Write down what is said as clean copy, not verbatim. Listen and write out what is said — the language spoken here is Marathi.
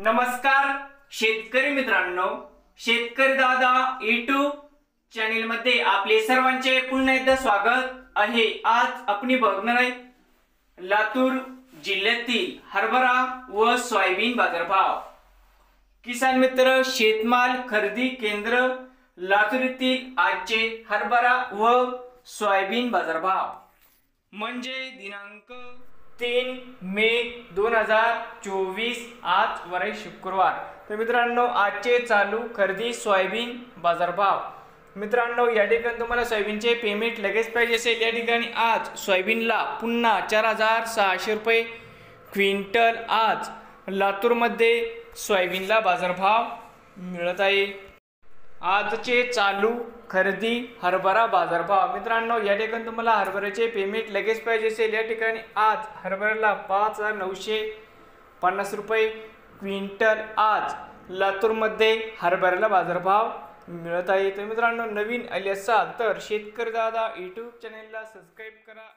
नमस्कार शेतकरी मित्रांनो, शेतकरी दादा यूट्यूब चॅनल मध्ये आपले सर्वांचे पुन्हा एकदा स्वागत आहे। आज आपण बघणार आहे लातूर जिल्ह्यातील हरभरा व सोयाबीन बाजारभाव। किसान मित्र शेतमाल खरेदी केंद्र लातूर येथील आजचे हरभरा व सोयाबीन बाजारभाव म्हणजे दिनांक 3 मे 2024 आज वार शुक्रवार। तर मित्रांनो आजचे चालू खरेदी सोयाबीन बाजारभाव। मित्रांनो या ठिकाणी तुम्हाला सोयाबीनचे पेमेंट लगेच पाहिजे असेल, या ठिकाणी आज सोयाबीनला पुन्हा 4600 रुपये क्विंटल आज लातूर मध्ये सोयाबीनला बाजारभाव मिळत आहे। आजचे चालू खरेदी हरभरा बाजारभाव। मित्रांनो या ठिकाणी तुम्हाला हरभऱ्याचे पेमेंट लगेच पाहिजे असेल, या ठिकाणी आज हरभऱ्याला 5950 रुपये क्विंटल आज लातूर मध्ये हरभऱ्याला बाजारभाव मिळत आहे। तर मित्रांनो नवीन आले असाल तर शेतकरी दादा यूट्यूब चॅनलला सबस्क्राइब करा।